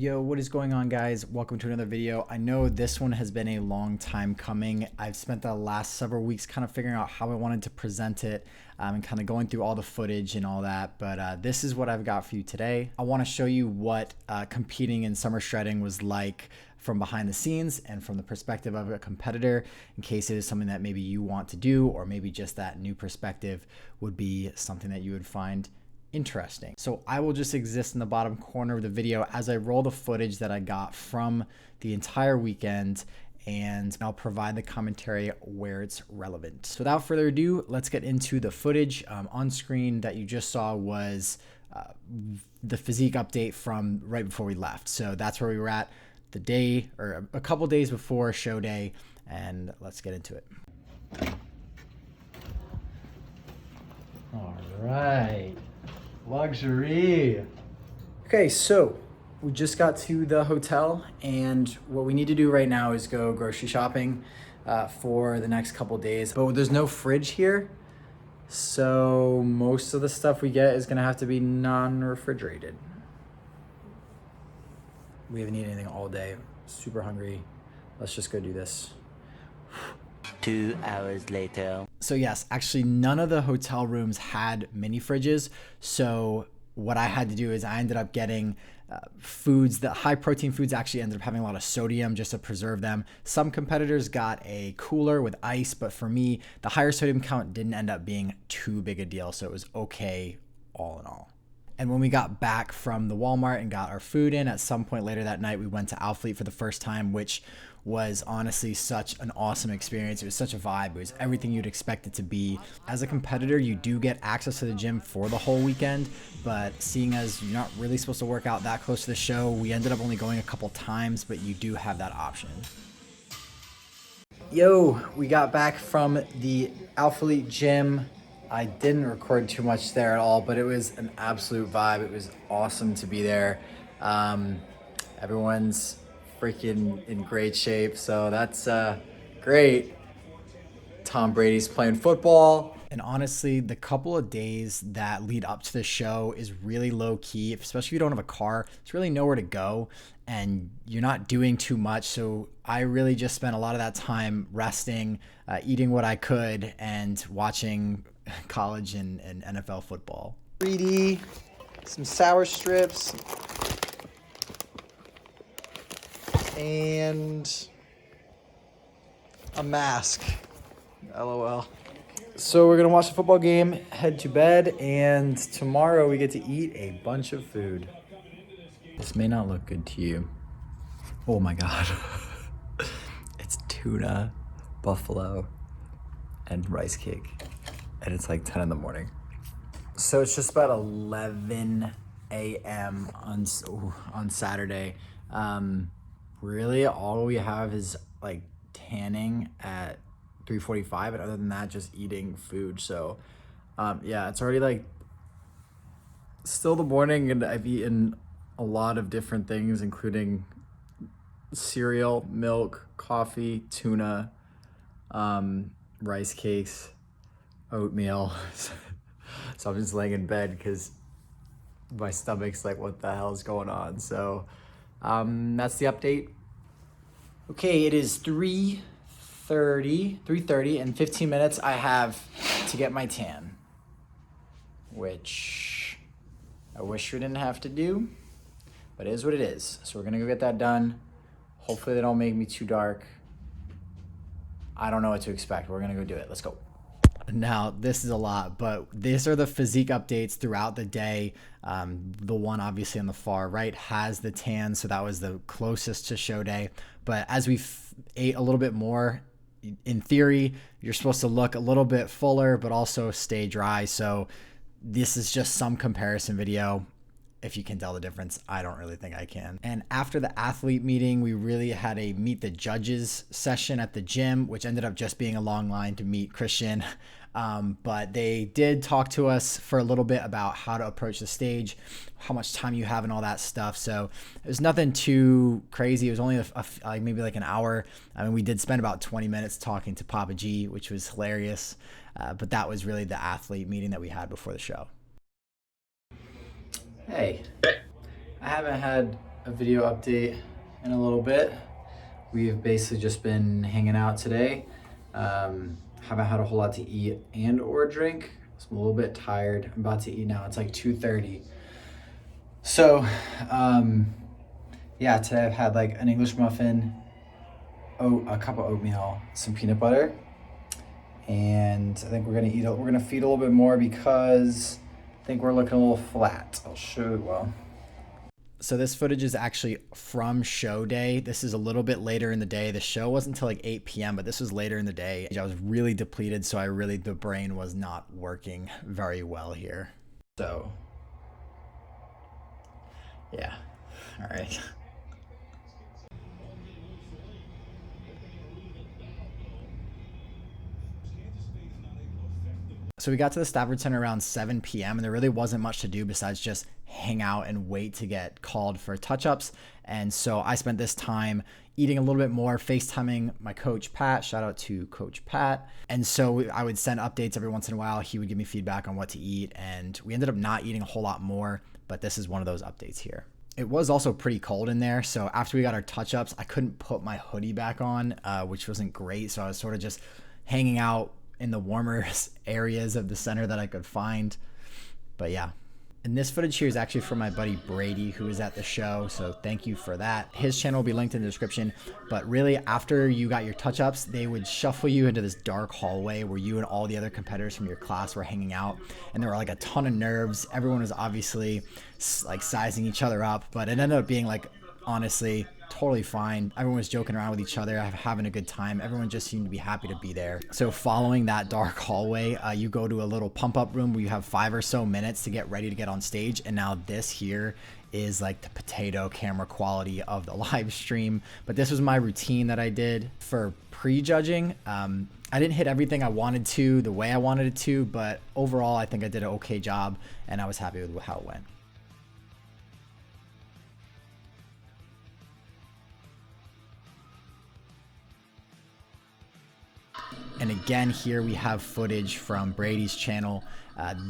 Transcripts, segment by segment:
Yo, what is going on, guys? Welcome to another video. I know this one has been a long time coming. I've spent the last several weeks kind of figuring out how I wanted to present it and kind of going through all the footage and all that. But this is what I've got for you today. I want to show you what competing in summer shredding was like from behind the scenes and from the perspective of a competitor, in case it is something that maybe you want to do, or maybe just that new perspective would be something that you would find interesting. So I will just exist in the bottom corner of the video as I roll the footage that I got from the entire weekend, and I'll provide the commentary where it's relevant. So without further ado, let's get into the footage. On screen that you just saw was the physique update from right before we left. So that's where we were at the day, or a couple days before show day, and let's get into it. All right. Luxury. Okay, so we just got to the hotel, and what we need to do right now is go grocery shopping for the next couple days. But there's no fridge here, so most of the stuff we get is gonna have to be non-refrigerated. We haven't eaten anything all day. Super hungry. Let's just go do this. 2 hours later. So yes, actually none of the hotel rooms had mini fridges. So what I had to do is I ended up getting foods, the high protein foods actually ended up having a lot of sodium just to preserve them. Some competitors got a cooler with ice, but for me, the higher sodium count didn't end up being too big a deal. So it was okay all in all. And when we got back from the Walmart and got our food in, at some point later that night, we went to Alphalete for the first time, which was honestly such an awesome experience. It was such a vibe. It was everything you'd expect it to be. As a competitor, you do get access to the gym for the whole weekend, but seeing as you're not really supposed to work out that close to the show, we ended up only going a couple times, but you do have that option. Yo, we got back from the Alphalete gym. I didn't record too much there at all, but it was an absolute vibe. It was awesome to be there. Everyone's freaking in great shape, so that's great. Tom Brady's playing football. And honestly, the couple of days that lead up to the show is really low key, especially if you don't have a car. It's really nowhere to go and you're not doing too much. So I really just spent a lot of that time resting, eating what I could, and watching college and NFL football. 3D, some sour strips, and a mask. LOL. So we're gonna watch the football game, head to bed, and tomorrow we get to eat a bunch of food. This may not look good to you. Oh my God. It's tuna, buffalo, and rice cake. And it's like 10 in the morning. So it's just about 11 a.m. on Saturday. Really all we have is like tanning at 3:45, and other than that, just eating food. So yeah, it's already like still the morning, and I've eaten a lot of different things, including cereal, milk, coffee, tuna, rice cakes, oatmeal. So I'm just laying in bed because my stomach's like, what the hell is going on? So that's the update. Okay, it is 3:30 in 15 minutes. I have to get my tan, which I wish we didn't have to do, but it is what it is. So we're gonna go get that done. Hopefully they don't make me too dark. I don't know what to expect. We're gonna go do it. Let's go. Now, this is a lot, but these are the physique updates throughout the day. The one obviously on the far right has the tan, so that was the closest to show day. But as we ate a little bit more, in theory, you're supposed to look a little bit fuller, but also stay dry. So this is just some comparison video. If you can tell the difference, I don't really think I can. And after the athlete meeting, we really had a meet the judges session at the gym, which ended up just being a long line to meet Christian. But they did talk to us for a little bit about how to approach the stage, how much time you have and all that stuff. So it was nothing too crazy. It was only maybe like an hour. I mean, we did spend about 20 minutes talking to Papa G, which was hilarious. But that was really the athlete meeting that we had before the show. Hey, I haven't had a video update in a little bit. We've basically just been hanging out today. Haven't had a whole lot to eat and or drink. So I'm a little bit tired. I'm about to eat now. It's like 2:30. So, yeah, today I've had like an English muffin, a cup of oatmeal, some peanut butter, and I think we're gonna feed a little bit more because I think we're looking a little flat. I'll show you well. So this footage is actually from show day. This is a little bit later in the day. The show wasn't until like 8 p.m., but this was later in the day. I was really depleted, so the brain was not working very well here. So, yeah, all right. So we got to the Stafford Center around 7 p.m. and there really wasn't much to do besides just hang out and wait to get called for touch-ups. And so I spent this time eating a little bit more, FaceTiming my coach, Pat. Shout out to Coach Pat. And so I would send updates every once in a while. He would give me feedback on what to eat. And we ended up not eating a whole lot more, but this is one of those updates here. It was also pretty cold in there. So after we got our touch-ups, I couldn't put my hoodie back on, which wasn't great. So I was sort of just hanging out in the warmer areas of the center that I could find. But yeah. And this footage here is actually from my buddy Brady, who was at the show. So thank you for that. His channel will be linked in the description. But really, after you got your touch-ups, they would shuffle you into this dark hallway where you and all the other competitors from your class were hanging out. And there were like a ton of nerves. Everyone was obviously like sizing each other up, but it ended up being like, honestly, totally fine. Everyone was joking around with each other, having a good time. Everyone just seemed to be happy to be there. So following that dark hallway, you go to a little pump up room where you have 5 or so minutes to get ready to get on stage. And now this here is like the potato camera quality of the live stream. But this was my routine that I did for prejudging. I didn't hit everything I wanted to the way I wanted it to, but overall I think I did an okay job and I was happy with how it went. And again, here we have footage from Brady's channel.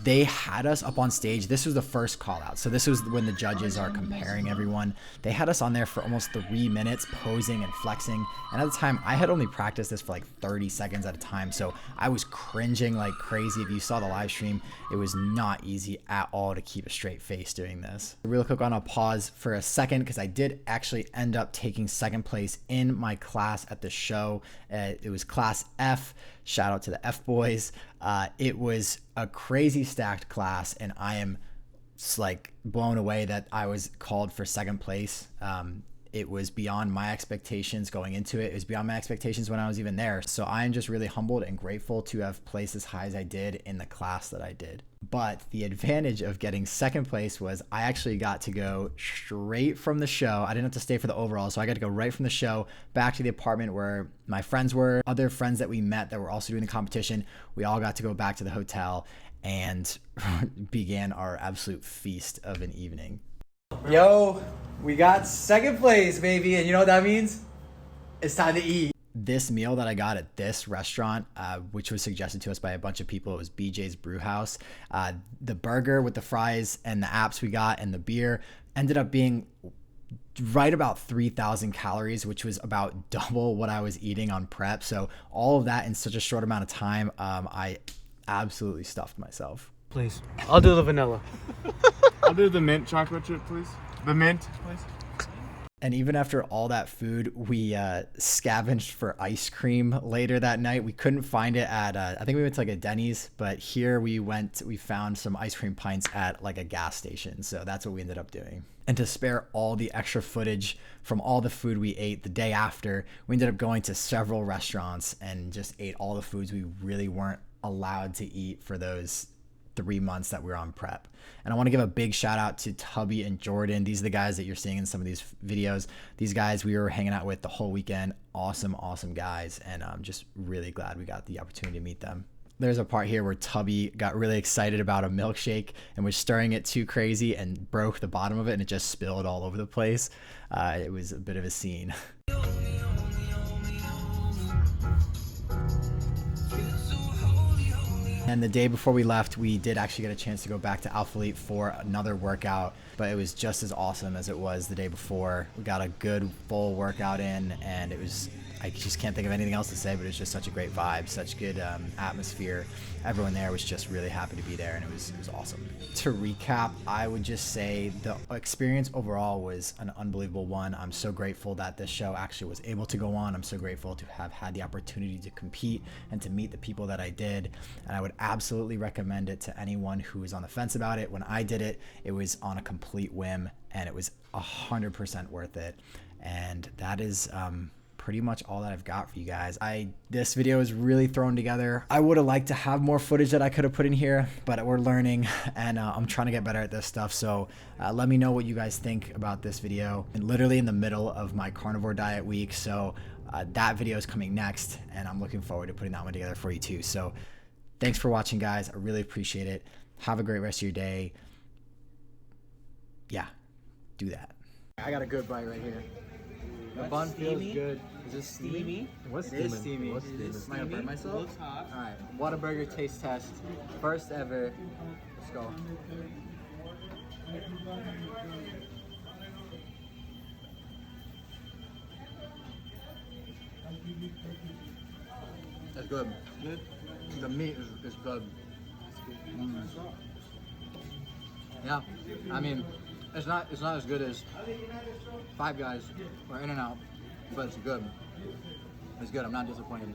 They had us up on stage. This was the first call out. So this was when the judges are comparing everyone. They had us on there for almost 3 minutes posing and flexing. And at the time, I had only practiced this for like 30 seconds at a time. So I was cringing like crazy. If you saw the live stream, it was not easy at all to keep a straight face doing this. Real quick, on a pause for a second because I did actually end up taking second place in my class at the show. It was class F. Shout out to the F boys. It was a crazy stacked class and I am like blown away that I was called for second place. It was beyond my expectations going into it. It was beyond my expectations when I was even there. So I am just really humbled and grateful to have placed as high as I did in the class that I did. But the advantage of getting second place was I actually got to go straight from the show. I didn't have to stay for the overall. So I got to go right from the show back to the apartment where my friends were, other friends that we met that were also doing the competition. We all got to go back to the hotel and began our absolute feast of an evening. Yo, we got second place, baby. And you know what that means? It's time to eat. This meal that I got at this restaurant, which was suggested to us by a bunch of people, it was BJ's Brewhouse. The burger with the fries and the apps we got and the beer ended up being right about 3,000 calories, which was about double what I was eating on prep. So all of that in such a short amount of time, I absolutely stuffed myself. Please. I'll do the vanilla. I'll do the mint chocolate chip, please. The mint, please. And even after all that food, we scavenged for ice cream later that night. We couldn't find it at, I think we went to like a Denny's, but here we found some ice cream pints at like a gas station. So that's what we ended up doing. And to spare all the extra footage from all the food we ate the day after, we ended up going to several restaurants and just ate all the foods we really weren't allowed to eat for those 3 months that we were on prep. And I want to give a big shout out to Tubby and Jordan. These are the guys that you're seeing in some of these videos. These guys we were hanging out with the whole weekend. Awesome guys. And I'm just really glad we got the opportunity to meet them. There's a part here where Tubby got really excited about a milkshake and was stirring it too crazy and broke the bottom of it and it just spilled all over the place. It was a bit of a scene. And the day before we left, we did actually get a chance to go back to Alpha Elite for another workout, but it was just as awesome as it was the day before. We got a good full workout in, and it was, I just can't think of anything else to say, but it was just such a great vibe, such good atmosphere. Everyone there was just really happy to be there, and it was awesome. To recap, I would just say the experience overall was an unbelievable one. I'm so grateful that this show actually was able to go on. I'm so grateful to have had the opportunity to compete and to meet the people that I did, and I would absolutely recommend it to anyone who is on the fence about it. When I did it, it was on a complete whim, and it was 100% worth it. And that is pretty much all that I've got for you guys. This video is really thrown together. I would have liked to have more footage that I could have put in here, but we're learning, and I'm trying to get better at this stuff. So let me know what you guys think about this video. And literally in the middle of my carnivore diet week, so that video is coming next, and I'm looking forward to putting that one together for you too. So thanks for watching, guys. I really appreciate it. Have a great rest of your day. Yeah, do that. I got a good bite right here. The bun feels good. Is it steamy? What's It is steamy. What's steaming? Am I gonna burn myself? Looks hot. All right, Whataburger taste test, first ever. Let's go. That's good. Good. The meat is good. Yeah, I mean, it's not as good as Five Guys or In-N-Out, but it's good. It's good. I'm not disappointed.